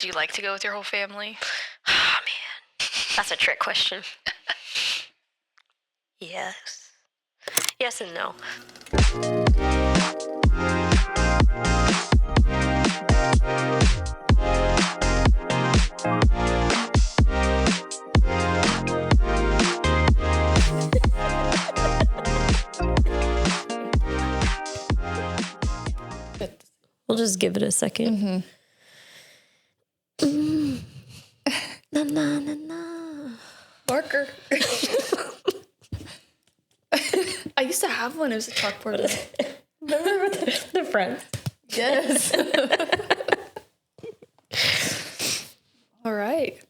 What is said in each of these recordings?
Do you like to go with your whole family? Oh, man. That's a trick question. Yes. Yes and no. We'll just give it a second. Na, na, na, na. Marker. I used to have one. It was a chalkboard. Remember the friends? Yes. All right.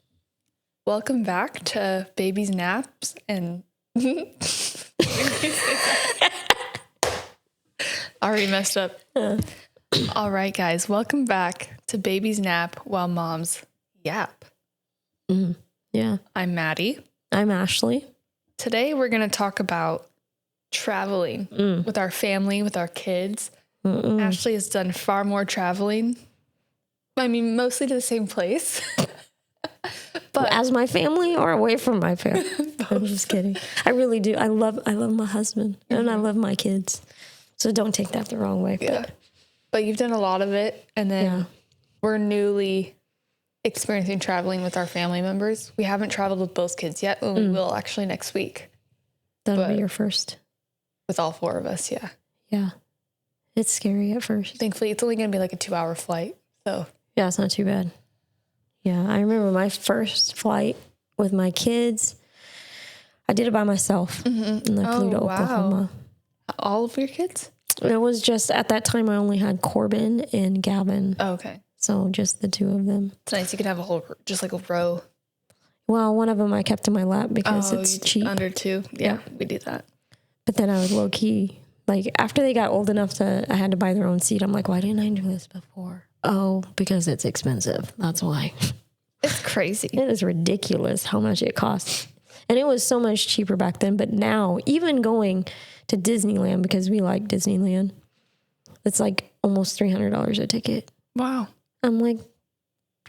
Welcome back to Baby's Naps and... Already messed up. All right, guys. Welcome back to Baby's Nap while Moms Yap. Yeah. I'm Maddie. I'm Ashley. Today we're going to talk about traveling with our family, with our kids. Ashley has done far more traveling. I mean, mostly to the same place. But as my family or away from my family? I'm just kidding. I really do. I love my husband and I love my kids. So don't take that the wrong way. Yeah. But you've done a lot of it. And then we're newly experiencing traveling with our family members. We haven't traveled with both kids yet. Well, we will actually next week. That'll be your first. With all four of us, yeah. Yeah. It's scary at first. Thankfully, it's only going to be like a 2-hour flight. So yeah, it's not too bad. Yeah, I remember my first flight with my kids. I did it by myself. And I flew to Oklahoma. All of your kids? It was just, at that time, I only had Corbin and Gavin. Oh, okay. So just the two of them. It's nice. You could have a whole, just like a row. Well, one of them I kept in my lap because it's cheap. Under 2. Yeah, we do that. But then I was low key. Like, after they got old enough I had to buy their own seat. I'm like, why didn't I do this before? Oh, because it's expensive. That's why. It's crazy. It is ridiculous how much it costs. And it was so much cheaper back then. But now, even going to Disneyland, because we like Disneyland, it's like almost $300 a ticket. Wow. I'm like,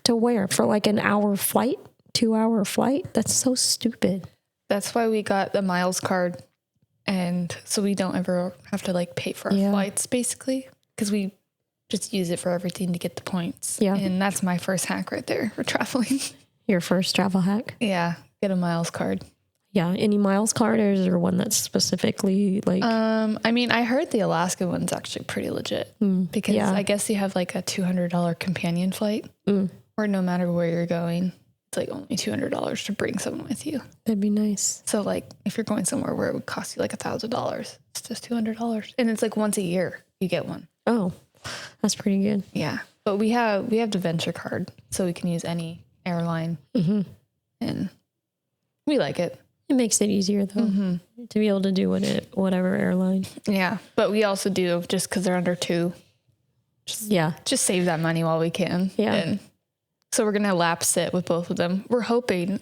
to where? For like an hour flight? 2-hour flight? That's so stupid. That's why we got the miles card. And so we don't ever have to like pay for our flights, basically. Because we just use it for everything to get the points. Yeah. And that's my first hack right there for traveling. Your first travel hack? Yeah. Get a miles card. Yeah. Any miles card, or is there one that's specifically like... I mean, I heard the Alaska one's actually pretty legit. Because I guess you have like a $200 companion flight. Or no matter where you're going, it's like only $200 to bring someone with you. That'd be nice. So like if you're going somewhere where it would cost you like $1,000, it's just $200. And it's like once a year you get one. Oh, that's pretty good. Yeah. But we have the Venture card, so we can use any airline. And we like it. It makes it easier though to be able to do whatever airline. Yeah. But we also do, just because they're under 2. Just save that money while we can. Yeah. And so we're going to lap sit with both of them. We're hoping,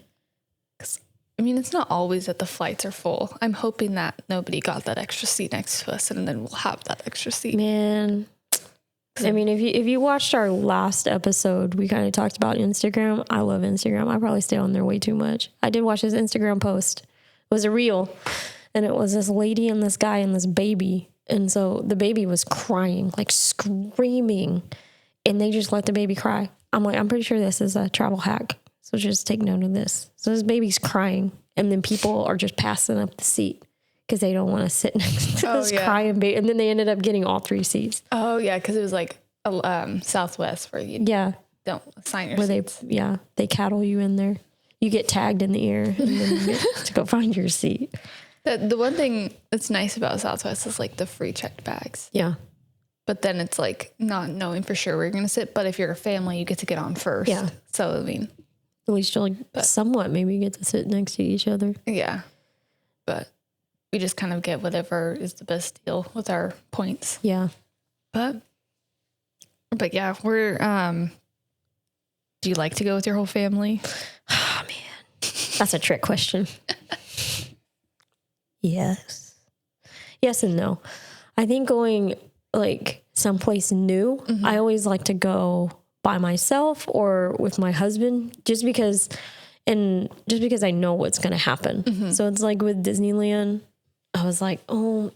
because I mean, it's not always that the flights are full. I'm hoping that nobody got that extra seat next to us, and then we'll have that extra seat. Man, I mean, if you watched our last episode, we kind of talked about Instagram. I love Instagram. I probably stay on there way too much. I did watch his Instagram post. It was a reel, and it was this lady and this guy and this baby. And so the baby was crying, like screaming, and they just let the baby cry. I'm like, I'm pretty sure this is a travel hack. So just take note of this. So this baby's crying, and then people are just passing up the seat because they don't want to sit next to this crying baby. And then they ended up getting all 3 seats. Oh, yeah, because it was like Southwest where you don't sign your seats. They cattle you in there. You get tagged in the ear, and then you get to go find your seat. The one thing that's nice about Southwest is like the free checked bags. Yeah. But then it's like not knowing for sure where you're going to sit. But if you're a family, you get to get on first. Yeah. So, I mean. At least you'll somewhat maybe get to sit next to each other. Yeah. But we just kind of get whatever is the best deal with our points. Yeah. But yeah, we're, do you like to go with your whole family? Oh, man. That's a trick question. Yes. Yes and no. I think going like someplace new, I always like to go by myself or with my husband, just because I know what's going to happen. So it's like with Disneyland, I was like, oh,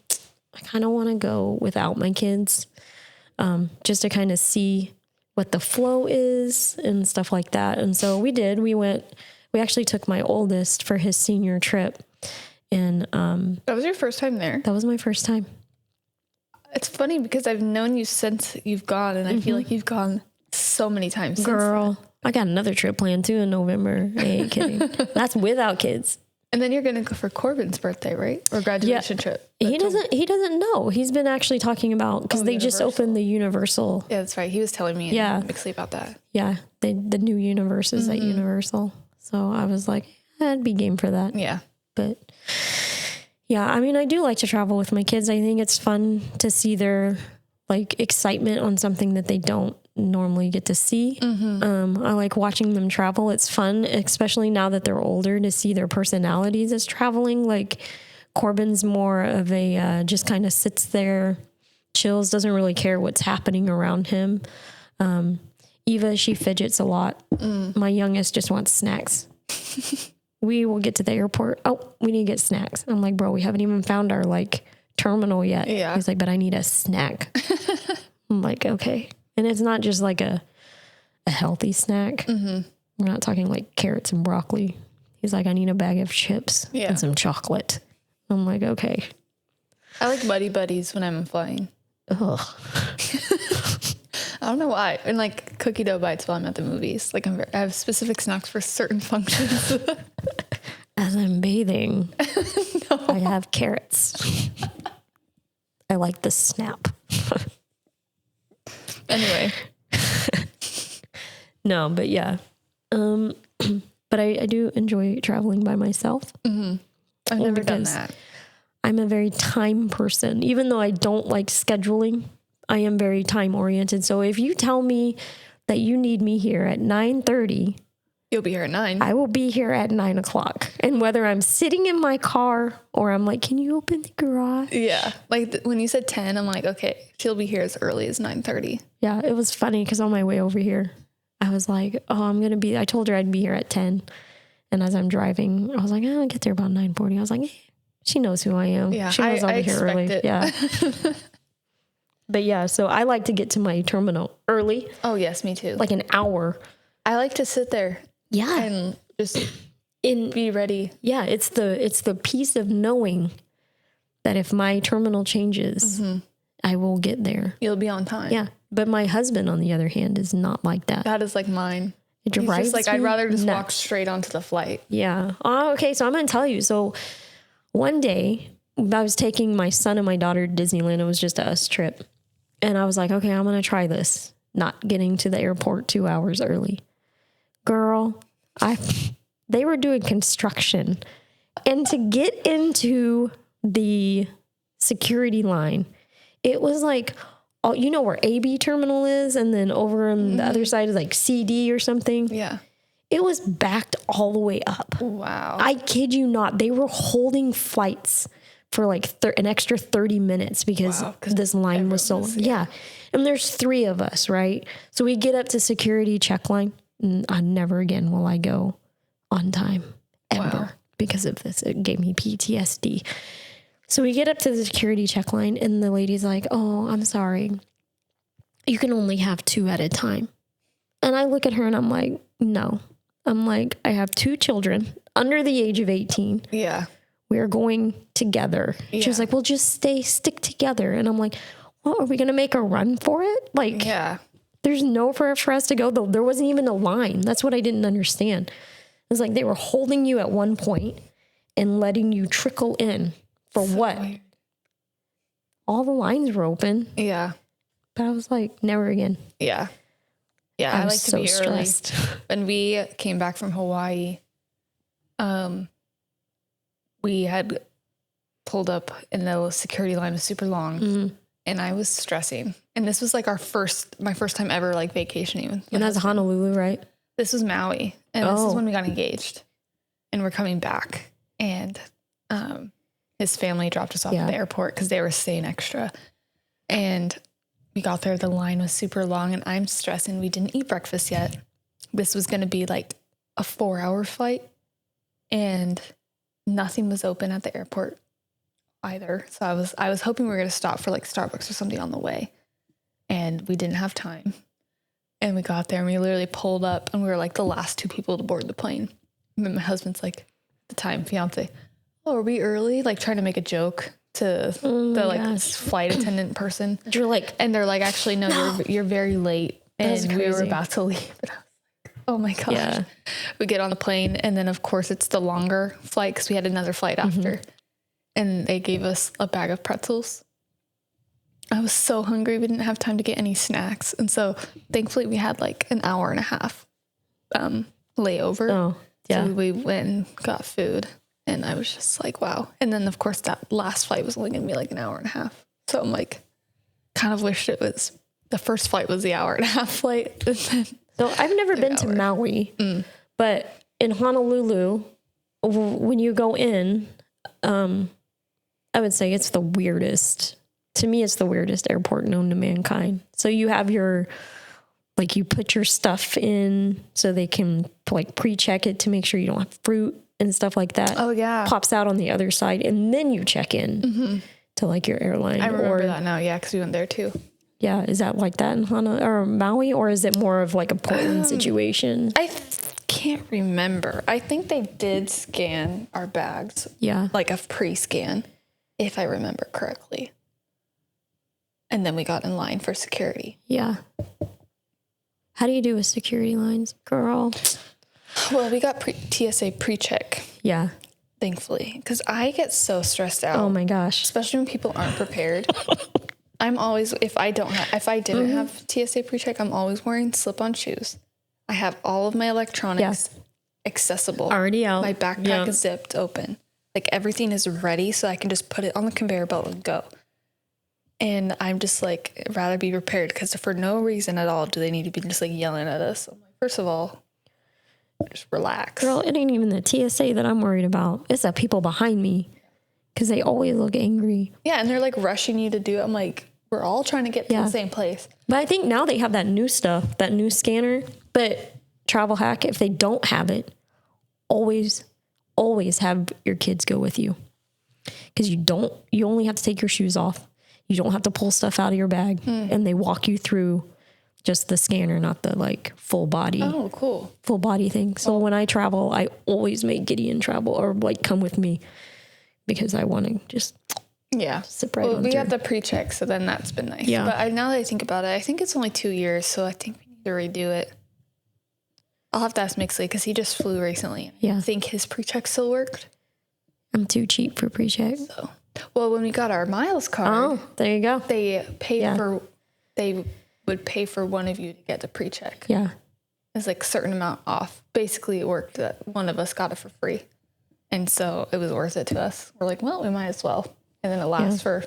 I kind of want to go without my kids, just to kind of see what the flow is and stuff like that. And so we did. We actually took my oldest for his senior trip. And that was your first time there? That was my first time. It's funny because I've known you since you've gone, and I feel like you've gone so many times. Girl, I got another trip planned too in November. I ain't kidding. That's without kids. And then you're going to go for Corbin's birthday, right? Or graduation trip? He doesn't know. He's been actually talking about, because they just opened the Universal. Yeah, that's right. He was telling me in Mixley about that. Yeah, the new universe is at Universal. So I was like, I'd be game for that. Yeah. But yeah, I mean, I do like to travel with my kids. I think it's fun to see their like excitement on something that they don't normally get to see. I like watching them travel. It's fun, especially now that they're older, to see their personalities as traveling. Like Corbin's more of a just kind of sits there, chills, doesn't really care what's happening around him. Eva, she fidgets a lot. My youngest just wants snacks. We will get to the airport. Oh, we need to get snacks. I'm like, bro, we haven't even found our like terminal yet. Yeah. He's like, but I need a snack. I'm like, okay. And it's not just like a healthy snack. We're not talking like carrots and broccoli. He's like, I need a bag of chips and some chocolate. I'm like, okay. I like Buddy Buddies when I'm flying. Ugh. I don't know why. And like cookie dough bites while I'm at the movies. Like I have specific snacks for certain functions. As I'm bathing, I have carrots. I like the snap. Anyway. No, but yeah. But I do enjoy traveling by myself. I've never done that. I'm a very time person. Even though I don't like scheduling, I am very time oriented. So if you tell me that you need me here at 9:30, you'll be here at 9. I will be here at 9 o'clock. And whether I'm sitting in my car or I'm like, can you open the garage? Yeah. Like when you said 10, I'm like, okay, she'll be here as early as 9:30. Yeah. It was funny because on my way over here, I was like, oh, I told her I'd be here at 10. And as I'm driving, I was like, I'll get there about 9:40. I was like, she knows who I am. Yeah. She knows I'll be here early. It. Yeah. But yeah, so I like to get to my terminal early. Oh, yes, me too. Like an hour. I like to sit there. Yeah. And just be ready. Yeah, it's the peace of knowing that if my terminal changes, I will get there. You'll be on time. Yeah. But my husband, on the other hand, is not like that. That is like mine. It drives just like, me I'd rather just nuts. walk straight onto the flight. Yeah. Oh, okay, so I'm going to tell you. So one day, I was taking my son and my daughter to Disneyland. It was just a us trip. And I was like, okay, I'm going to try this. Not getting to the airport 2 hours early. Girl, they were doing construction. And to get into the security line, it was like, oh, you know where AB terminal is? And then over on the other side is like CD or something. Yeah. It was backed all the way up. Wow. I kid you not. They were holding flights for like an extra 30 minutes because this line was so long. Yeah. And there's 3 of us, right? So we get up to security check line. And never again will I go on time ever because of this. It gave me PTSD. So we get up to the security check line and the lady's like, oh, I'm sorry. You can only have 2 at a time. And I look at her and I'm like, no. I'm like, I have 2 children under the age of 18. Yeah. We're going together. Yeah. She was like, well, just stick together. And I'm like, well, are we going to make a run for it? Like, there's nowhere for us to go. There wasn't even a line. That's what I didn't understand. It was like they were holding you at one point and letting you trickle in for so what? Weird. All the lines were open. Yeah. But I was like, never again. Yeah. Yeah. I like to be stressed. Early. When we came back from Hawaii, we had pulled up and the security line was super long and I was stressing. And this was like my first time ever like vacationing. And that's Honolulu, right? This was Maui. And this is when we got engaged and we're coming back. And his family dropped us off at the airport because they were staying extra. And we got there, the line was super long, and I'm stressing. We didn't eat breakfast yet. This was going to be like a 4-hour flight, and nothing was open at the airport either. So I was hoping we were going to stop for like Starbucks or something on the way, and we didn't have time. And we got there, and we literally pulled up, and we were like the last 2 people to board the plane. And then my husband's like, at the time, fiance, oh, are we early? Like trying to make a joke to the like flight attendant person. You're like, and they're like, actually, no. You're very late. That's And we were crazy. about to leave. And I was like, oh my gosh. Yeah. We get on the plane, and then of course it's the longer flight because we had another flight after. And they gave us a bag of pretzels. I was so hungry. We didn't have time to get any snacks. And so thankfully we had like an hour and a half layover. oh, yeah. So we went and got food, and I was just like, wow. And then of course that last flight was only going to be like an hour and a half. So I'm like, kind of wished it was, the first flight was the hour and a half flight. And then So I've never been to Maui, but in Honolulu, when you go in, I would say it's the weirdest. To me, it's the weirdest airport known to mankind. So you have your, like, you put your stuff in so they can like pre-check it to make sure you don't have fruit and stuff like that. Oh yeah. Pops out on the other side, and then you check in to like your airline. I remember that now. Yeah. Cause we went there too. Yeah, is that like that in or Maui, or is it more of like a Portland situation? I can't remember. I think they did scan our bags. Yeah. Like a pre-scan, if I remember correctly. And then we got in line for security. Yeah. How do you do with security lines, girl? Well, we got TSA pre-check, Yeah. thankfully, because I get so stressed out. Oh my gosh. Especially when people aren't prepared. I'm always, if I didn't have TSA pre-check, I'm always wearing slip-on shoes. I have all of my electronics accessible. Already out. My backpack is zipped open. Like everything is ready so I can just put it on the conveyor belt and go. And I'm just like, rather be prepared, because for no reason at all do they need to be just like yelling at us. I'm like, first of all, just relax. Girl, it ain't even the TSA that I'm worried about. It's the people behind me, because they always look angry. Yeah, and they're like rushing you to do it. I'm like, we're all trying to get to the same place. But I think now they have that new stuff, that new scanner. But travel hack, if they don't have it, always have your kids go with you. Because you only have to take your shoes off. You don't have to pull stuff out of your bag. And they walk you through just the scanner, not the like full body. Oh, cool. Full body thing. So when I travel, I always make Gideon travel or like come with me, because I want to just sip right on we through. got the pre-check, so then that's been nice. Yeah. But now that I think about it, I think it's only 2 years, so I think we need to redo it. I'll have to ask Mixley, because he just flew recently. Yeah. I think his pre-check still worked. I'm too cheap for pre-check. So, well, when we got our miles card, Oh, there you go. they would pay for one of you to get the pre-check. Yeah. It's like a certain amount off. Basically, it worked that one of us got it for free. And so it was worth it to us. We're like, well, we might as well. And then it lasts for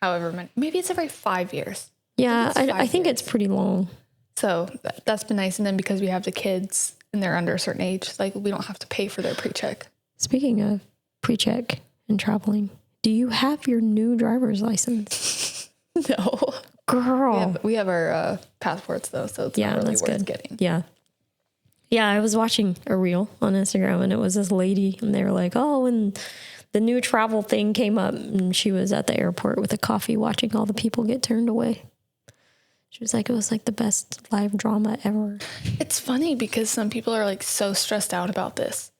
however many. Maybe it's every 5 years. Yeah, I think it's pretty long. So that's been nice. And then because we have the kids and they're under a certain age, like we don't have to pay for their pre-check. Speaking of pre-check and traveling, do you have your new driver's license? No. Girl. We have our passports, though, so it's not really that's worth good. getting. Yeah. Yeah, I was watching a reel on Instagram, and it was this lady, and they were like, oh, and the new travel thing came up, and she was at the airport with a coffee watching all the people get turned away. She was like, it was like the best live drama ever. It's funny because some people are like so stressed out about this.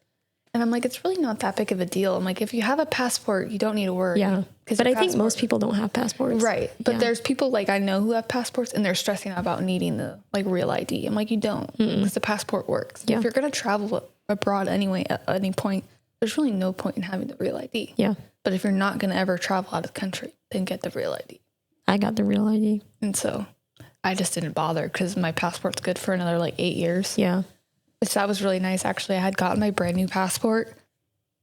And I'm like, it's really not that big of a deal. I'm like, if you have a passport, you don't need to worry. Yeah. But I think most people don't have passports. Right. But there's people like I know who have passports and they're stressing out about needing the like real ID. I'm like, you don't, because the passport works. Yeah. If you're going to travel abroad anyway, at any point, there's really no point in having the real ID. Yeah. But if you're not going to ever travel out of the country, then get the real ID. I got the real ID. And so I just didn't bother because my passport's good for another like 8 years. Yeah. Which that was really nice. Actually, I had gotten my brand new passport.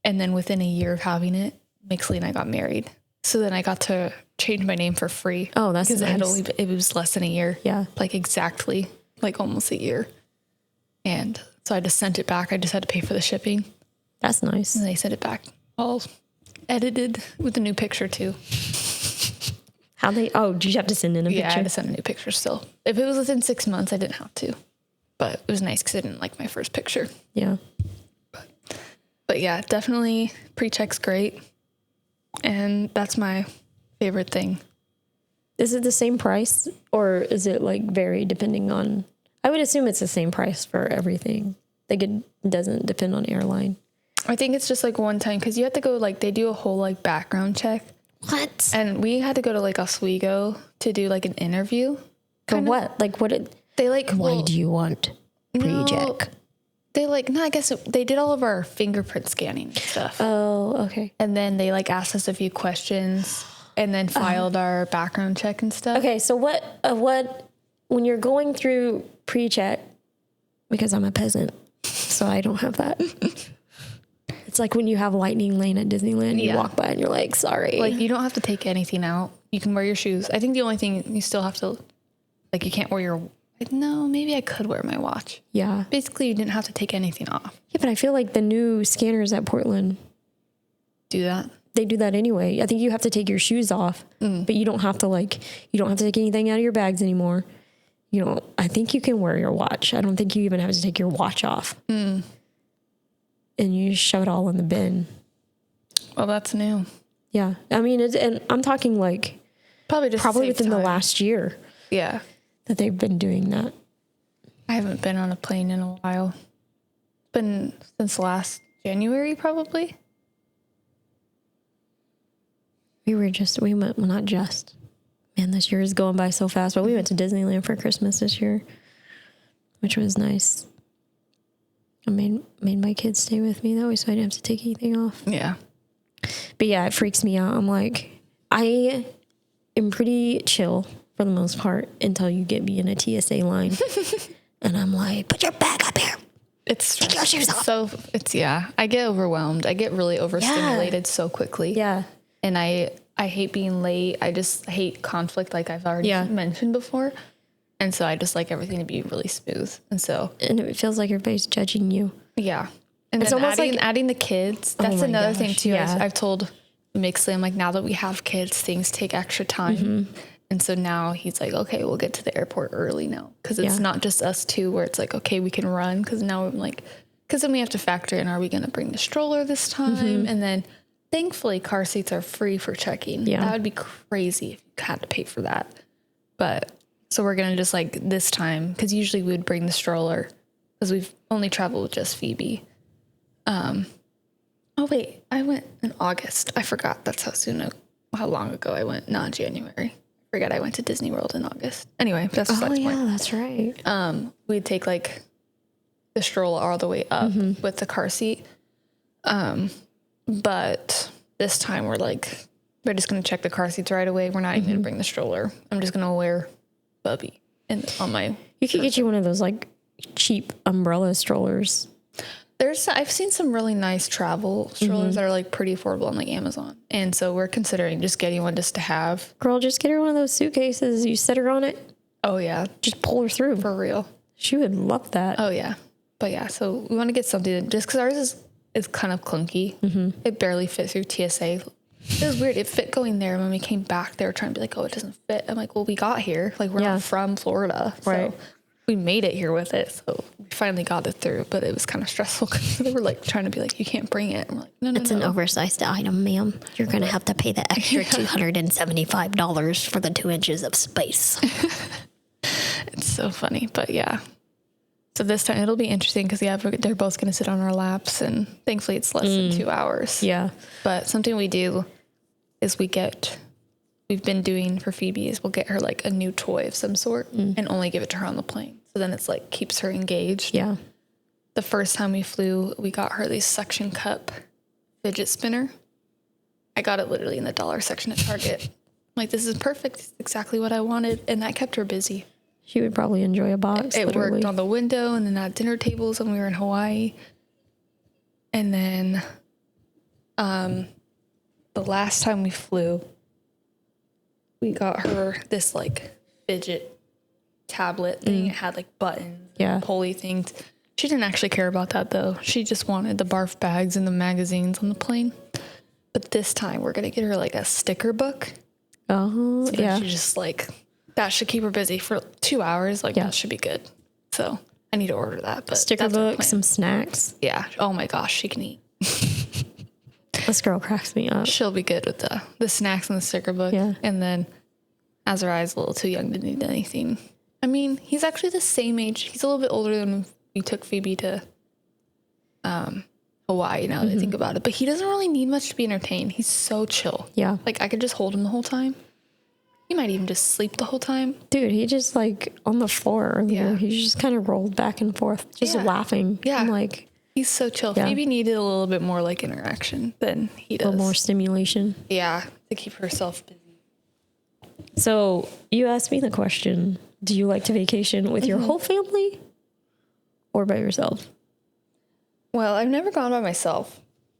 And then within a year of having it, Mixley and I got married. So then I got to change my name for free. Oh, that's because nice. it was less than a year. Yeah. Like exactly, like almost a year. And so I just sent it back. I just had to pay for the shipping. That's nice. And they sent it back all edited with a new picture too. Did you have to send in a Yeah, I picture? had to send a new picture still. If it was within 6 months, I didn't have to. But it was nice because I didn't like my first picture. Yeah. But yeah, definitely pre-check's great. And that's my favorite thing. Is it the same price or is it like vary depending on, I would assume it's the same price for everything. Like it doesn't depend on airline. I think it's just like one time because you have to go like, they do a whole like background check. What? And we had to go to like Oswego to do like an interview. For what? Like what did, They like, why do you want pre-check? They like, no, I guess they did all of our fingerprint scanning and stuff. Oh, okay. And then they like asked us a few questions and then filed our background check and stuff. Okay, so what, when you're going through pre-check, because I'm a peasant, so I don't have that. It's like when you have lightning lane at Disneyland, you walk by and you're like, sorry. Like you don't have to take anything out. You can wear your shoes. I think the only thing you still have to, like you can't wear your, no, maybe I could wear my watch. Yeah. Basically, you didn't have to take anything off. Yeah, but I feel like the new scanners at Portland Do that. they do that anyway. I think you have to take your shoes off, but you don't have to take anything out of your bags anymore. I think you can wear your watch. I don't think you even have to take your watch off. And you just shove it all in the bin. Well, that's new. Yeah. I mean, and I'm talking like Probably within the last year Yeah. that they've been doing that. I haven't been on a plane in a while. It's been since last January, probably. Man, this year is going by so fast, but we went to Disneyland for Christmas this year, which was nice. I made my kids stay with me that way so I didn't have to take anything off. Yeah. But yeah, it freaks me out. I'm like, I am pretty chill for the most part until you get me in a TSA line. And I'm like, put your bag up here. Take your shoes off. I get overwhelmed. I get really overstimulated so quickly. Yeah. And I hate being late. I just hate conflict like I've already mentioned before. And so I just like everything to be really smooth. And it feels like everybody's judging you. Yeah. And it's then almost adding the kids. That's another thing too. Yeah. I've told Mixley, I'm like, now that we have kids, things take extra time. And so now he's like, okay, we'll get to the airport early now. Because it's not just us two where it's like, okay, we can run. Because now I'm like, because then we have to factor in, are we going to bring the stroller this time? And then thankfully car seats are free for checking. Yeah. That would be crazy if you had to pay for that. But so we're going to just like this time, because usually we would bring the stroller because we've only traveled with just Phoebe. Oh wait, I went in August. I forgot. That's how long ago I went. Not January. I forgot I went to Disney World in August. Anyway, that's the point. That's right. We'd take like the stroller all the way up with the car seat. But this time we're just going to check the car seats right away. We're not even going to bring the stroller. I'm just going to wear Bubby on my. You could get you one of those like cheap umbrella strollers. I've seen some really nice travel strollers that are like pretty affordable on like Amazon. And so we're considering just getting one just to have. Girl, just get her one of those suitcases. You set her on it. Oh yeah. Just pull her through. For real. She would love that. Oh yeah. But yeah, so we want to get something that, just because ours is kind of clunky. It barely fits through TSA. It was weird. It fit going there. When we came back, they were trying to be like, oh, it doesn't fit. I'm like, well, we got here. Like, we're not from Florida. Right. So we made it here with it. So we finally got it through. But it was kind of stressful because they were like trying to be like, you can't bring it. I'm like, no. It's an oversized item, ma'am. You're going to have to pay the extra $275 for the 2 inches of space. It's so funny. But yeah. So this time it'll be interesting because, they're both going to sit on our laps. And thankfully it's less than 2 hours. Yeah. But something we do is we've been doing for Phoebe is we'll get her like a new toy of some sort and only give it to her on the plane. So then it's like keeps her engaged. Yeah. The first time we flew, we got her this suction cup fidget spinner. I got it literally in the dollar section at Target. Like, this is perfect. It's exactly what I wanted. And that kept her busy. She would probably enjoy a box. It worked on the window and then at dinner tables when we were in Hawaii. And then the last time we flew, we got her this like fidget tablet thing. It had like buttons, pulley things. She didn't actually care about that though. She just wanted the barf bags and the magazines on the plane. But this time we're going to get her like a sticker book Oh, So then yeah. she just like, that should keep her busy for 2 hours. Like, that should be good. So I need to order that. But Sticker that's our book, plan. some snacks. Yeah. Oh my gosh, she can eat. This girl cracks me up. She'll be good with the snacks and the sticker book. Yeah. And then Azariah's a little too young to need anything. I mean, he's actually the same age. He's a little bit older than when we took Phoebe to Hawaii, now that I think about it. But he doesn't really need much to be entertained. He's so chill. Yeah. Like, I could just hold him the whole time. He might even just sleep the whole time. Dude, he just like on the floor earlier. Yeah. He just kind of rolled back and forth, just laughing. Yeah. I'm like, He's so chill. Yeah. Phoebe needed a little bit more, like, interaction than he a does. little more stimulation. Yeah, to keep herself busy. So you asked me the question, do you like to vacation with your whole family or by yourself? Well, I've never gone by myself.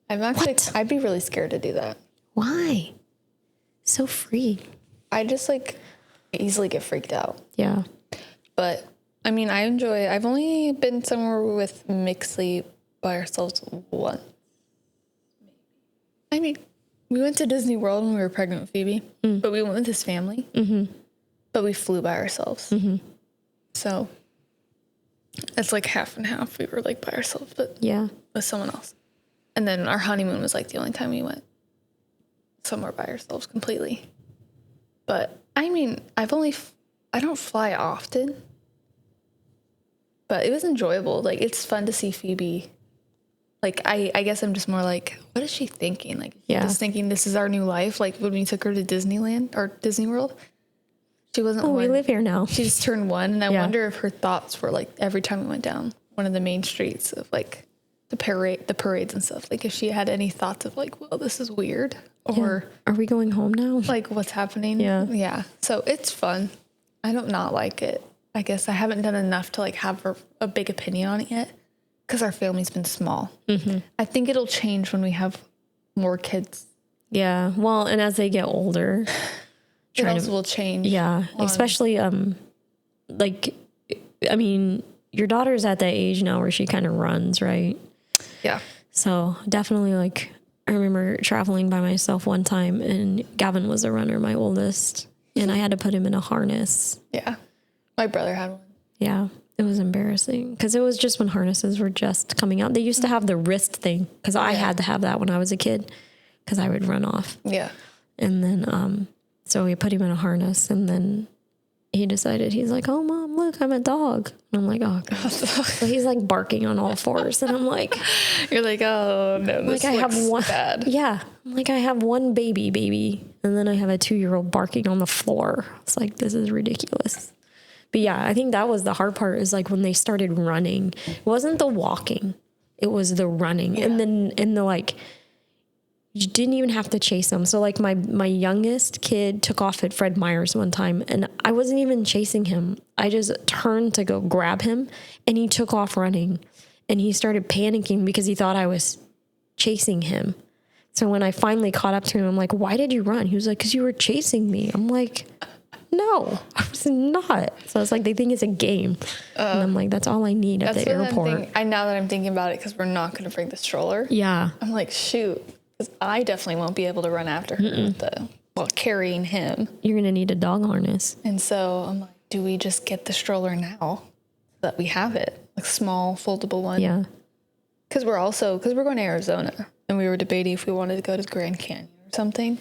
I'd be really scared to do that. Why? So free. I just, like, easily get freaked out. Yeah. But, I mean, I've only been somewhere with Mixley by ourselves once. I mean, we went to Disney World when we were pregnant with Phoebe, but we went with his family. Mm-hmm. But we flew by ourselves. Mm-hmm. So, it's like half and half. We were, like, by ourselves, but Yeah. with someone else. And then our honeymoon was, like, the only time we went somewhere by ourselves completely. But, I mean, I don't fly often. But it was enjoyable. Like, it's fun to see Phoebe. Like, I guess I'm just more like, what is she thinking? Like, just thinking this is our new life. Like, when we took her to Disneyland or Disney World, she wasn't We live here now. She just turned 1. And I wonder if her thoughts were, like, every time we went down one of the main streets of, like, the parades and stuff. Like, if she had any thoughts of, like, well, this is weird. Or, Are we going home now? like, what's happening? Yeah. Yeah. So it's fun. I don't not like it. I guess I haven't done enough to, like, have a big opinion on it yet because our family's been small. Mm-hmm. I think it'll change when we have more kids. Yeah. Well, and as they get older, It also will change. yeah, especially like, I mean, your daughter's at that age now where she kind of runs, right? Yeah. So definitely, like, I remember traveling by myself one time and Gavin was a runner, my oldest, and I had to put him in a harness. Yeah. My brother had one. Yeah, it was embarrassing because it was just when harnesses were just coming out. They used to have the wrist thing because I had to have that when I was a kid because I would run off. Yeah. And then, so we put him in a harness and then he decided, he's like, oh, Mom, look, I'm a dog. And I'm like, oh, God. So he's like barking on all fours. And I'm like, You're like, oh, no, this like I have one. bad. Yeah. I'm like, I have one baby. And then I have a 2-year-old barking on the floor. It's like, this is ridiculous. But yeah, I think that was the hard part is like when they started running, it wasn't the walking, it was the running. Yeah. And then in the like, you didn't even have to chase them. So like my youngest kid took off at Fred Meyer's one time and I wasn't even chasing him. I just turned to go grab him and he took off running and he started panicking because he thought I was chasing him. So when I finally caught up to him, I'm like, why did you run? He was like, because you were chasing me. I'm like, no, I was not. So it's like, they think it's a game. And I'm like, that's all I need at the airport. Now that I'm thinking about it, because we're not going to bring the stroller. Yeah. I'm like, shoot, because I definitely won't be able to run after her while carrying him. You're going to need a dog harness. And so I'm like, do we just get the stroller now so that we have it? Like small, foldable one. Yeah. Because we're going to Arizona and we were debating if we wanted to go to the Grand Canyon or something.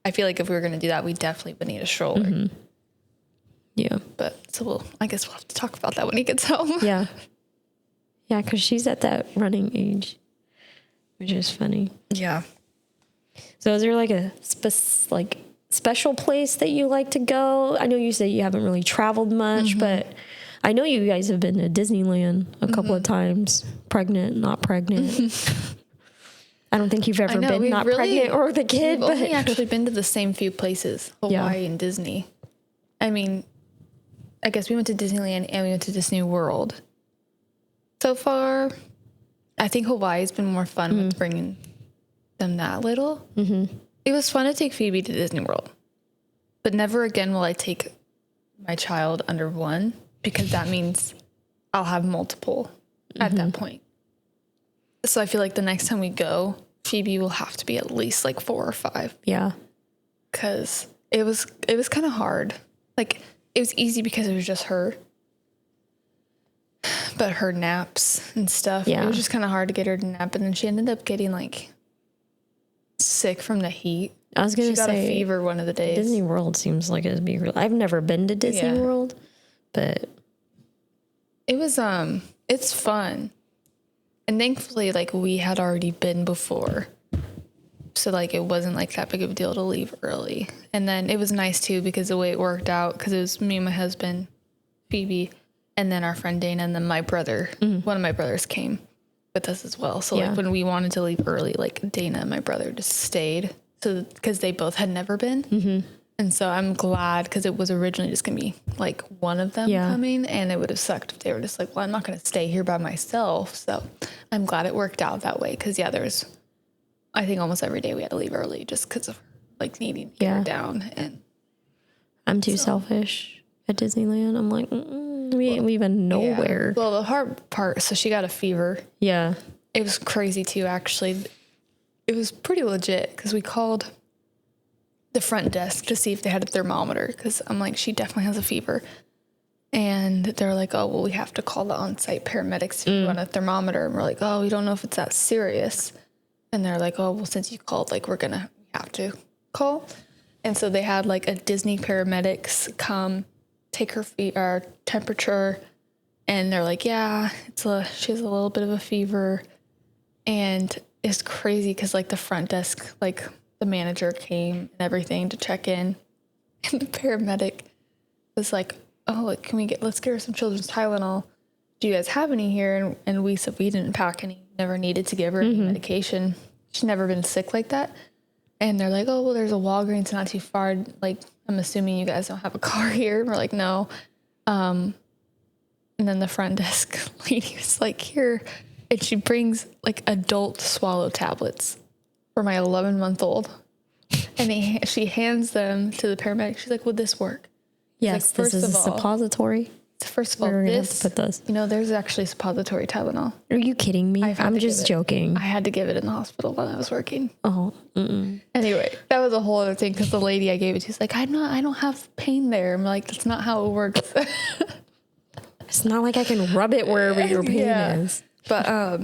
I feel like if we were going to do that, we definitely would need a stroller. Mm-hmm. Yeah. But so I guess we'll have to talk about that when he gets home. Yeah. Yeah, because she's at that running age, which is funny. Yeah. So is there like a special place that you like to go? I know you say you haven't really traveled much, but I know you guys have been to Disneyland a couple of times, pregnant, not pregnant. I don't think you've ever been not pregnant or with a kid. We've only actually been to the same few places, Hawaii and Disney. I mean, I guess we went to Disneyland and we went to Disney World. So far, I think Hawaii's been more fun with bringing them that little. Mm-hmm. It was fun to take Phoebe to Disney World. But never again will I take my child under 1 because that means I'll have multiple at that point. So I feel like the next time we go, Phoebe will have to be at least like 4 or 5. Yeah. Because it was kind of hard. Like, it was easy because it was just her. But her naps and stuff, it was just kind of hard to get her to nap. And then she ended up getting, like, sick from the heat. I was going to say. She got a fever one of the days. Disney World seems like it'd be real. I've never been to Disney World, but. It was, it's fun. And thankfully, like, we had already been before. So, like, it wasn't, like, that big of a deal to leave early. And then it was nice, too, because the way it worked out, because it was me and my husband, Phoebe, and then our friend Dana, and then my brother. One of my brothers came with us as well. So, like, when we wanted to leave early, like, Dana and my brother just stayed. So, because they both had never been. And so I'm glad, because it was originally just going to be, like, one of them coming. And it would have sucked if they were just like, well, I'm not going to stay here by myself. So I'm glad it worked out that way. Because, there was, I think almost every day we had to leave early just because of, like, needing to get her down. And I'm too selfish at Disneyland. I'm like, we ain't leaving nowhere. Well, the hard part, so she got a fever. Yeah. It was crazy, too, actually. It was pretty legit, because we called the front desk to see if they had a thermometer, because I'm like, she definitely has a fever. And they're like, oh, well, we have to call the on-site paramedics to run a thermometer. And we're like, oh, we don't know if it's that serious. And they're like, oh, well, since you called, like, we have to call. And so they had, like, a Disney paramedics come take her temperature, and they're like, yeah, she has a little bit of a fever. And it's crazy, because, like, the front desk, like, the manager came and everything to check in, and the paramedic was like, oh, like, let's get her some children's Tylenol. Do you guys have any here? And we said we didn't pack any, never needed to give her any medication. She's never been sick like that. And they're like, oh, well, there's a Walgreens not too far. Like, I'm assuming you guys don't have a car here. And we're like, no. And then the front desk lady was like, here. And she brings, like, adult swallow tablets for my 11-month-old. And she hands them to the paramedic. She's like, would this work? Yes, like, this is a suppository. First of all, we're going to have to put this. There's actually suppository Tylenol. Are you kidding me? I'm just joking. I had to give it in the hospital while I was working. Oh, Anyway, that was a whole other thing, because the lady I gave it to is like, I don't have pain there. I'm like, that's not how it works. It's not like I can rub it wherever your pain is. But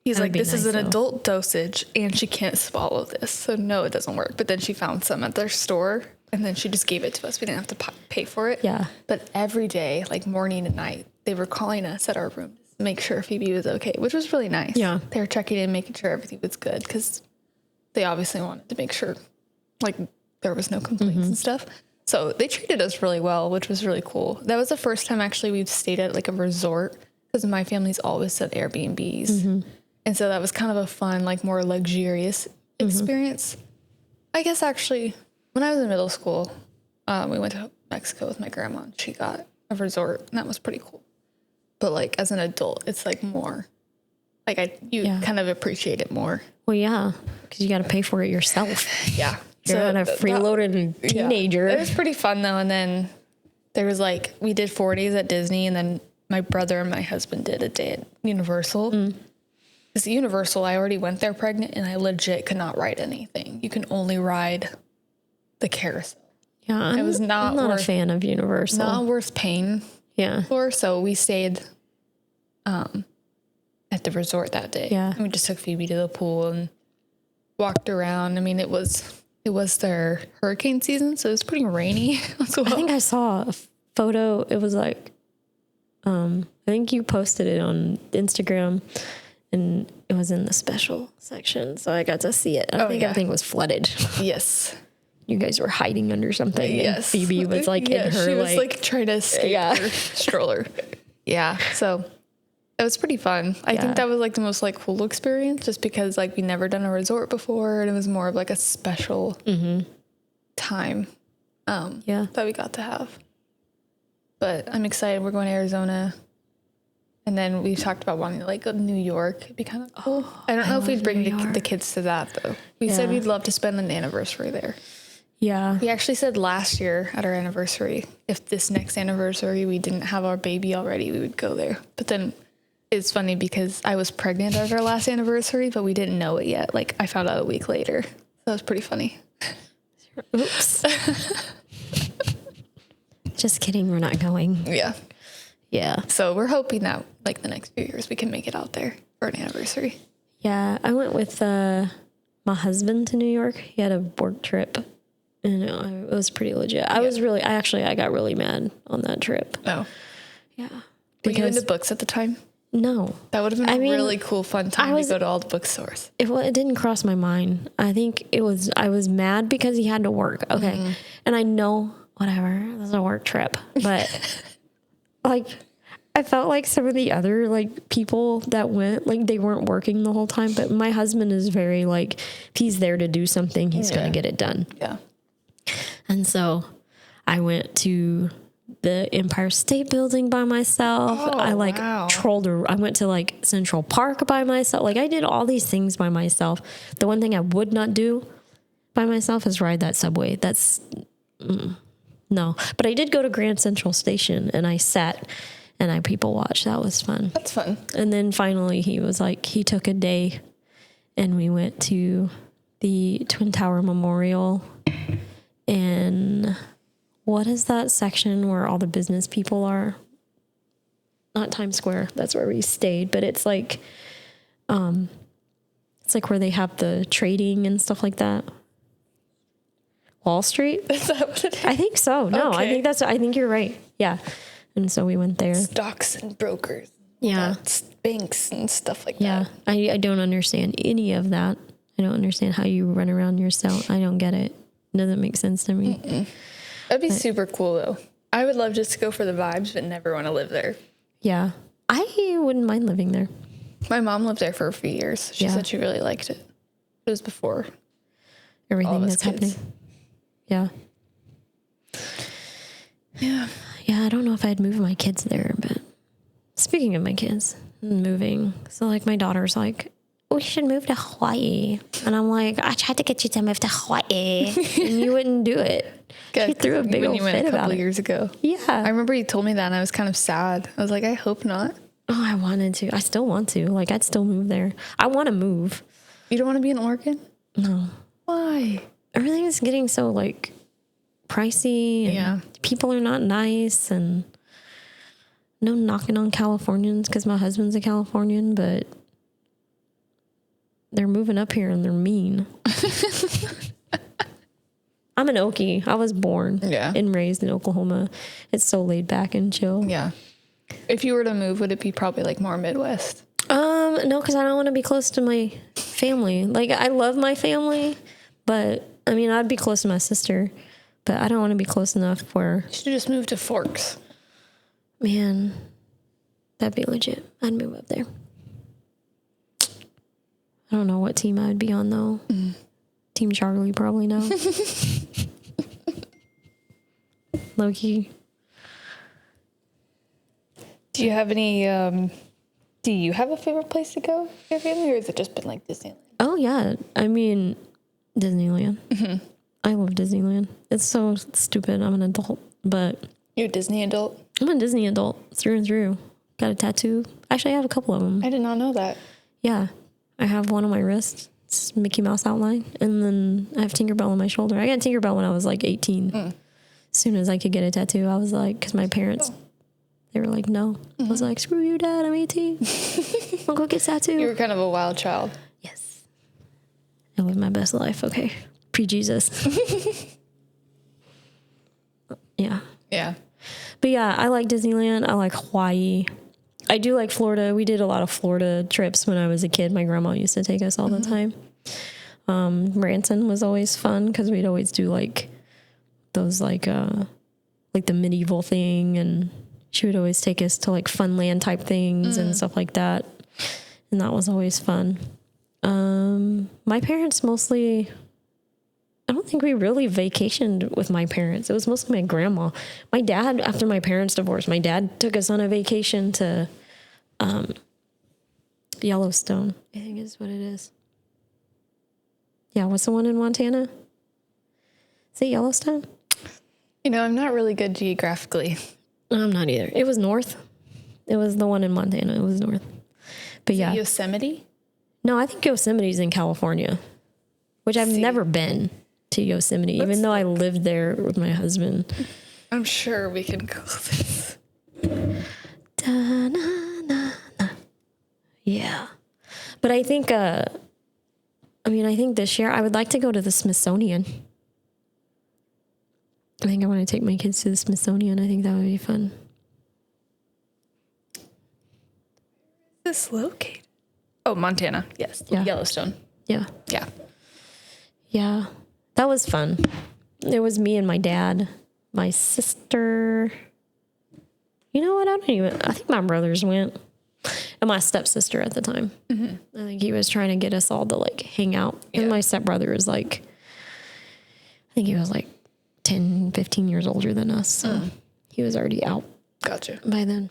he's like, this is an though. adult dosage, and she can't swallow this. So no, it doesn't work. But then she found some at their store, and then she just gave it to us. We didn't have to pay for it. Yeah. But every day, like morning and night, they were calling us at our room to make sure Phoebe was okay, which was really nice. Yeah. They were checking in, making sure everything was good, because they obviously wanted to make sure, like, there was no complaints and stuff. So they treated us really well, which was really cool. That was the first time, actually, we've stayed at, like, a resort, because my family's always at Airbnbs. And so that was kind of a fun, like, more luxurious experience. I guess, actually, when I was in middle school, we went to Mexico with my grandma, and she got a resort, and that was pretty cool. But, like, as an adult, it's, like, more, like, you kind of appreciate it more. Well, yeah, because you got to pay for it yourself. Yeah. You're not a freeloaded teenager. It was pretty fun, though. And then there was, like, we did 4 days at Disney, and then my brother and my husband did a day at Universal. Because Universal, I already went there pregnant, and I legit could not ride anything. You can only ride the carousel. Yeah, I'm not a fan of Universal. Not worth paying for. So we stayed at the resort that day. Yeah. And we just took Phoebe to the pool and walked around. I mean, it was their hurricane season, so it was pretty rainy as well. I think I saw a photo. It was like, I think you posted it on Instagram, and it was in the special section, so I got to see it. I think everything was flooded. Yes. You guys were hiding under something. Yes. And Phoebe was like in her, she was like trying to escape her stroller. Yeah. So it was pretty fun. I think that was like the most like cool experience, just because like we never done a resort before, and it was more of like a special time that we got to have. But I'm excited. We're going to Arizona. And then we talked about wanting to like go to New York. It'd be kind of cool. I don't know if we'd bring the kids to that though. We said we'd love to spend an anniversary there. Yeah. We actually said last year at our anniversary, if this next anniversary we didn't have our baby already, we would go there. But then it's funny because I was pregnant at our last anniversary, but we didn't know it yet. Like I found out a week later. So that was pretty funny. Oops. Just kidding. We're not going. Yeah. Yeah. So we're hoping that like the next few years we can make it out there for an anniversary. Yeah. I went with my husband to New York. He had a work trip. And it was pretty legit. I got really mad on that trip. Oh. Yeah. Were you into books at the time? No. That would have been a really cool, fun time to go to all the bookstores. It didn't cross my mind. I think I was mad because he had to work. Okay. Mm-hmm. And I know, whatever, it was a work trip. But, like, I felt like some of the other, like, people that went, like, they weren't working the whole time. But my husband is very, like, if he's there to do something, he's going to get it done. Yeah. And so I went to the Empire State Building by myself. I went to like Central Park by myself. Like I did all these things by myself. The one thing I would not do by myself is ride that subway. No, but I did go to Grand Central Station and I sat and I people watched. That was fun. That's fun. And then finally he was like, he took a day and we went to the Twin Tower Memorial. And what is that section where all the business people are? Not Times Square. That's where we stayed. But it's like where they have the trading and stuff like that. Wall Street? Is that what it is? I think so. No, okay. I think you're right. Yeah. And so we went there. Stocks and brokers. Yeah. Banks and stuff like that. Yeah. I don't understand any of that. I don't understand how you run around your cell. I don't get it. It doesn't make sense to me. Mm-mm. That'd be super cool, though. I would love just to go for the vibes, but never want to live there. Yeah. I wouldn't mind living there. My mom lived there for a few years. She said she really liked it. It was before everything that's happening. Yeah. Yeah. Yeah, I don't know if I'd move my kids there, but speaking of my kids moving, so like my daughter's like, we should move to Hawaii. And I'm like, I tried to get you to move to Hawaii and you wouldn't do it. Good, she threw a big old fit about it. Years ago. Yeah. I remember you told me that and I was kind of sad. I was like, I hope not. Oh, I wanted to. I still want to. Like, I'd still move there. I want to move. You don't want to be in Oregon? No. Why? Everything is getting so, like, pricey. And people are not nice. And no knocking on Californians because my husband's a Californian, but they're moving up here and they're mean. I'm an Okie. I was born and raised in Oklahoma. It's so laid back and chill. Yeah. If you were to move, would it be probably like more Midwest? No, because I don't want to be close to my family. Like, I love my family, but I mean, I'd be close to my sister, but I don't want to be close enough where. You should just move to Forks. Man, that'd be legit. I'd move up there. I don't know what team I would be on though. Team Charlie, probably now. Loki. Do you have any, do you have a favorite place to go with your family, or has it just been like Disneyland? Oh, yeah. I mean, Disneyland. Mm-hmm. I love Disneyland. It's so stupid. I'm an adult, but. You're a Disney adult? I'm a Disney adult through and through. Got a tattoo. Actually, I have a couple of them. I did not know that. Yeah. I have one on my wrist. It's Mickey Mouse outline. And then I have Tinkerbell on my shoulder. I got Tinkerbell when I was like 18. As soon as I could get a tattoo, I was like, because my parents, they were like, no. I was like, screw you, Dad. I'm 18. I'll go get a tattoo. You were kind of a wild child. Yes. I live my best life. Okay. Pre-Jesus. Yeah. Yeah. But yeah, I like Disneyland. I like Hawaii. I do like Florida. We did a lot of Florida trips when I was a kid. My grandma used to take us all the time. Branson was always fun because we'd always do like those like the medieval thing, and she would always take us to like Funland type things and stuff like that. And that was always fun. My parents mostly, I don't think we really vacationed with my parents. It was mostly my grandma. My dad, after my parents divorced, my dad took us on a vacation to Yellowstone, I think is what it is. Yeah, what's the one in Montana? Is it Yellowstone? You know, I'm not really good geographically. I'm not either. It was north. It was the one in Montana. It was north. But yeah. Yosemite? No, I think Yosemite's in California, which I've never been to Yosemite, even though I lived there with my husband. I'm sure we can go this. Da-na-na-na. Yeah. But I think, I think this year I would like to go to the Smithsonian. I think I want to take my kids to the Smithsonian. I think that would be fun. This located? Oh, Montana. Yes. Yeah. Yellowstone. Yeah. Yeah. Yeah. That was fun. It was me and my dad, my sister. You know what? I think my brothers went. And my stepsister at the time. Mm-hmm. I think he was trying to get us all to like hang out. Yeah. And my stepbrother was like, I think he was like 10, 15 years older than us. So he was already out. Gotcha. By then.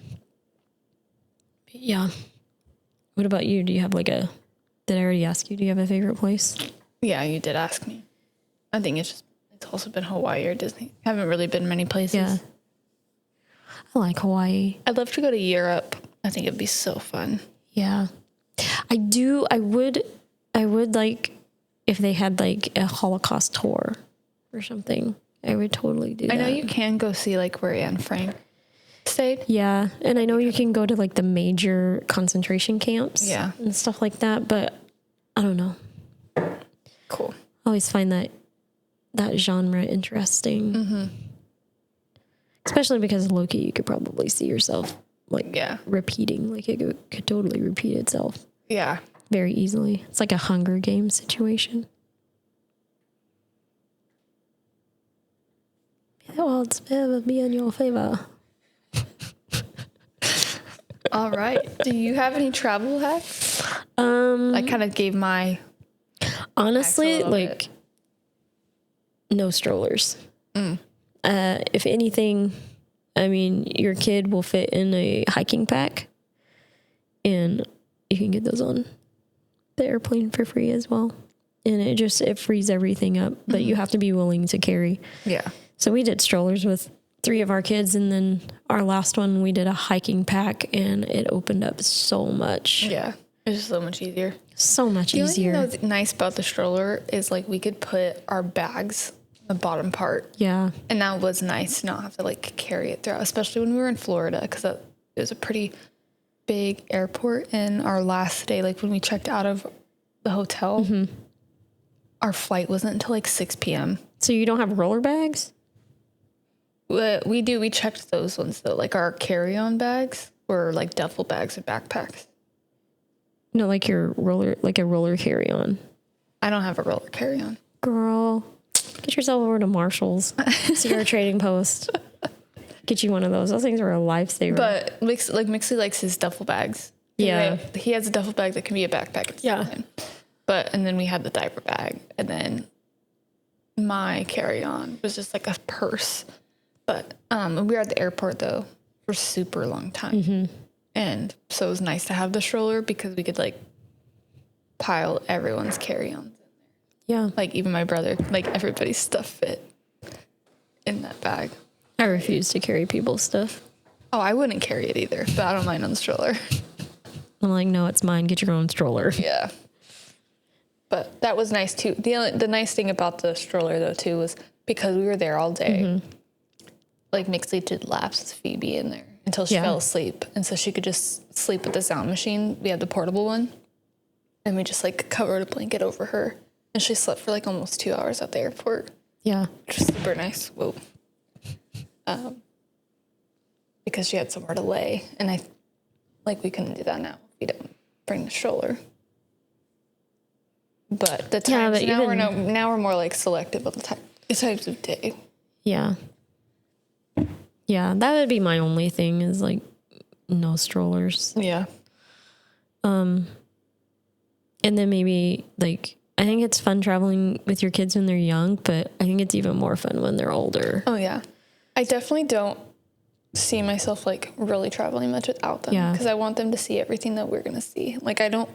But yeah. What about you? Do you have did I already ask you, do you have a favorite place? Yeah, you did ask me. I think it's also been Hawaii or Disney. I haven't really been many places. Yeah. I like Hawaii. I'd love to go to Europe. I think it'd be so fun. Yeah. I would like if they had like a Holocaust tour or something. I would totally do that. I know you can go see like where Anne Frank stayed. Yeah. And I know you can go to like the major concentration camps. Yeah. And stuff like that. But I don't know. Cool. I always find that genre interesting. Mm-hmm. Especially because Loki, you could probably see yourself repeating. Like it could totally repeat itself. Yeah. Very easily. It's like a Hunger Games situation. The odds ever be in your favor. All right. Do you have any travel hacks? I kind of gave my honestly like no strollers. If anything, I mean, your kid will fit in a hiking pack, and you can get those on the airplane for free as well. And it frees everything up, but you have to be willing to carry. Yeah. So we did strollers with 3 of our kids, and then our last one, we did a hiking pack, and it opened up so much. Yeah. It's just so much easier. So much easier. The only thing that's nice about the stroller is like we could put our bags in the bottom part. Yeah. And that was nice to not have to like carry it throughout, especially when we were in Florida, because it was a pretty big airport. And our last day, like when we checked out of the hotel, our flight wasn't until like 6 p.m. So you don't have roller bags? We do. We checked those ones though. Like our carry-on bags were like duffel bags or backpacks. No, like a roller carry-on. I don't have a roller carry-on. Girl, get yourself over to Marshall's. See our trading post. Get you one of those. Those things are a lifesaver. But Mixley likes his duffel bags. Yeah. He has a duffel bag that can be a backpack. Yeah. And then we had the diaper bag. And then my carry-on was just like a purse. But we were at the airport, though, for a super long time. And so it was nice to have the stroller because we could, like, pile everyone's carry-ons in there. Yeah. Like, even my brother, like, everybody's stuff fit in that bag. I refuse to carry people's stuff. Oh, I wouldn't carry it either, but I don't mind on the stroller. I'm like, no, it's mine. Get your own stroller. Yeah. But that was nice, too. The nice thing about the stroller, though, too, was because we were there all day, like, Mixley did laps with Phoebe in there until she fell asleep. And so she could just sleep with the sound machine. We had the portable one. And we just, like, covered a blanket over her. And she slept for, like, almost 2 hours at the airport. Yeah. Which was super nice. Whoa. Because she had somewhere to lay. And we couldn't do that now. We don't bring the stroller. But the times, now we're more, like, selective of the types of day. Yeah. Yeah, that would be my only thing is, like, no strollers. Yeah. And then maybe, like, I think it's fun traveling with your kids when they're young, but I think it's even more fun when they're older. Oh, yeah. I definitely don't see myself, like, really traveling much without them. Yeah. Because I want them to see everything that we're going to see. Like, I don't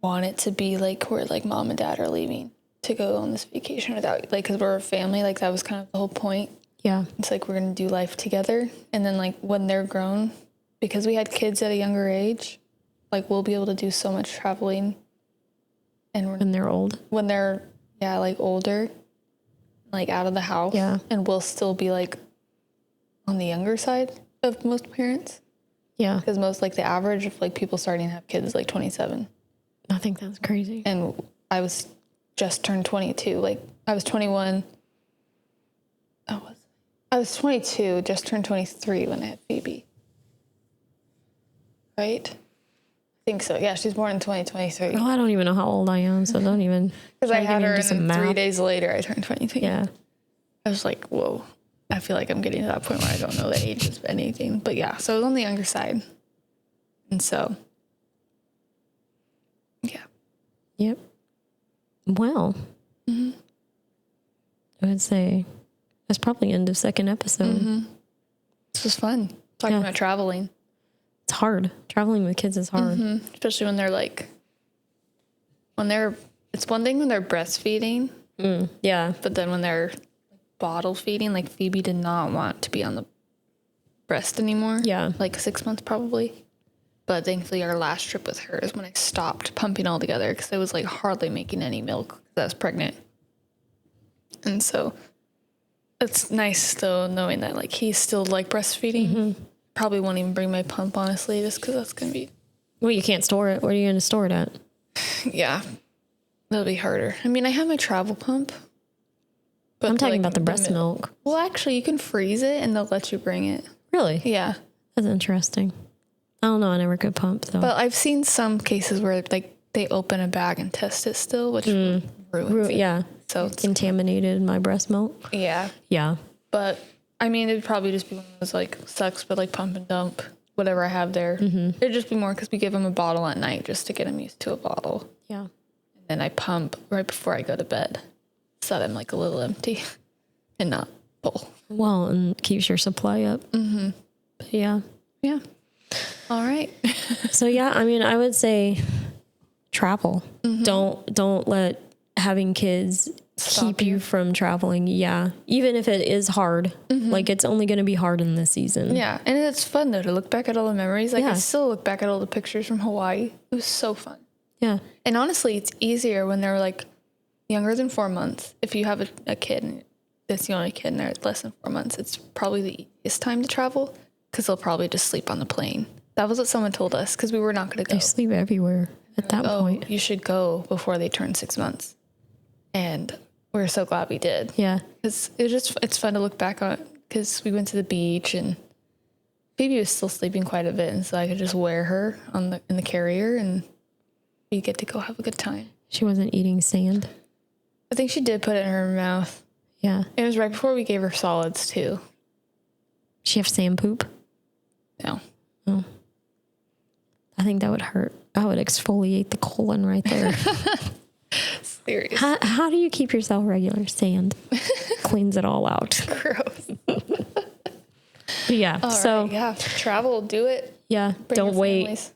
want it to be, like, where, like, mom and dad are leaving to go on this vacation without, like, because we're a family. Like, that was kind of the whole point. Yeah. It's like we're going to do life together. And then, like, when they're grown, because we had kids at a younger age, like, we'll be able to do so much traveling. And when they're old. When they're Yeah, like older, like out of the house. Yeah. And will still be like on the younger side of most parents. Yeah. Because most, like the average of like people starting to have kids is like 27. I think that's crazy. And I was just turned 22. Like I was 21. I was 22, just turned 23 when I had Phoebe. Right? I think so. Yeah, she's born in 2023. Oh, I don't even know how old I am, so don't even. Because I had her, and some then 3 math. days later, I turned 22. Yeah. I was like, whoa. I feel like I'm getting to that point where I don't know the ages of anything. But yeah, so it was on the younger side. And so, yeah. Yep. Well, I would say that's probably end of second episode. This was fun. Talking about traveling. It's hard. Traveling with kids is hard. Especially when they're like, it's one thing when they're breastfeeding. Yeah. But then when they're bottle feeding, like Phoebe did not want to be on the breast anymore. Yeah. Like 6 months probably. But thankfully our last trip with her is when I stopped pumping altogether because I was like hardly making any milk because I was pregnant. And so it's nice though knowing that like he's still like breastfeeding. Probably won't even bring my pump honestly just because that's going to be... Well, you can't store it. Where are you going to store it at? Yeah. That'll be harder. I mean, I have my travel pump. But I'm talking about the breast milk. Well, actually, you can freeze it and they'll let you bring it. Really? Yeah. That's interesting. I don't know. I never could pump, though. But I've seen some cases where like they open a bag and test it still, which ruins it. Yeah. So it's, contaminated my breast milk. yeah. Yeah. But I mean, it'd probably just be one of those like sucks, but like pump and dump, whatever I have there. It'd just be more because we give him a bottle at night just to get him used to a bottle. Yeah. And then I pump right before I go to bed so that I'm like a little empty and not full. Well, and keeps your supply up. But yeah. Yeah. All right. So yeah, I mean, I would say travel. Don't let having kids keep you from traveling. Yeah. Even if it is hard, like it's only going to be hard in this season. Yeah. And it's fun though to look back at all the memories. Like Yeah. I still look back at all the pictures from Hawaii. It was so fun. Yeah. And honestly, it's easier when they're like younger than 4 months. If you have a kid and that's the only kid and they're less than 4 months, it's probably the easiest time to travel because they'll probably just sleep on the plane. That was what someone told us because we were not going to go. They sleep everywhere at that point. You should go before they turn 6 months. And we're so glad we did. Yeah. Because it's fun to look back on because we went to the beach and Phoebe was still sleeping quite a bit. And so I could just wear her in the carrier and we get to go have a good time. She wasn't eating sand. I think she did put it in her mouth. Yeah. It was right before we gave her solids too. She have sand poop? No. Oh. I think that would hurt. I would exfoliate the colon right there. Serious. How do you keep yourself regular? Sand cleans it all out. Gross. But yeah. All so right, yeah, travel, do it. yeah, Bring don't your wait. families.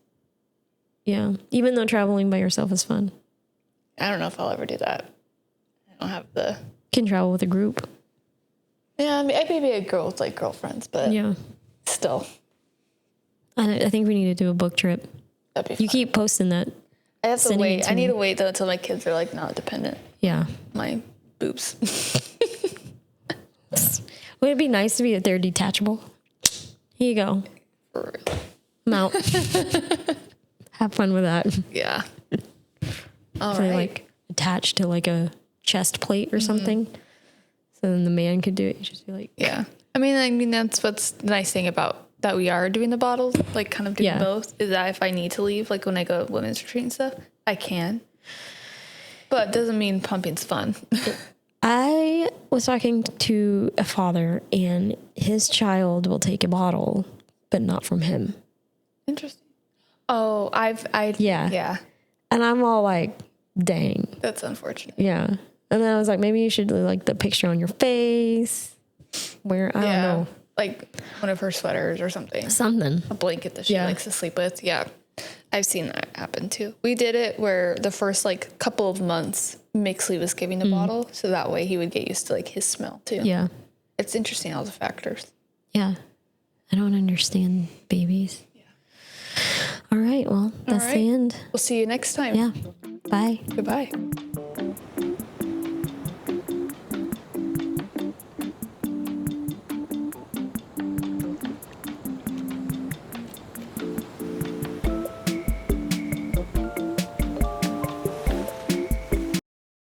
Yeah. Even though traveling by yourself is fun. I don't know if I'll ever do that. I don't have the... You can travel with a group. Yeah, I mean, maybe a girl with like girlfriends, but Yeah. still, I think we need to do a book trip. that'd be fun. You keep posting that. I have to sending it wait. to I need me. to wait though until my kids are like not dependent. Yeah. My boobs. Would it be nice to be that they're detachable? Here you go. For real. I'm out. Have fun with that. Yeah. All So right. they like attached to like a chest plate or something. So then the man could do it. You just be like, Yeah. I mean, that's what's the nice thing about that we are doing the bottles, like kind of doing Yeah. both, is that if I need to leave, like when I go to women's retreat and stuff, I can. But it doesn't mean pumping's fun. I was talking to a father and his child will take a bottle, but not from him. Interesting. Oh, Yeah. Yeah. And I'm all like, dang. That's unfortunate. Yeah. And then I was like, maybe you should do like the picture on your face. Where I don't know. Like one of her sweaters or something. Something. A blanket that she Yeah. likes to sleep with. Yeah. I've seen that happen too. We did it where the first like couple of months Mixley was giving the bottle. So that way he would get used to like his smell too. Yeah. It's interesting all the factors. Yeah. I don't understand babies. Yeah. All right. Well, that's right. the end. We'll see you next time. Yeah. Bye. Goodbye.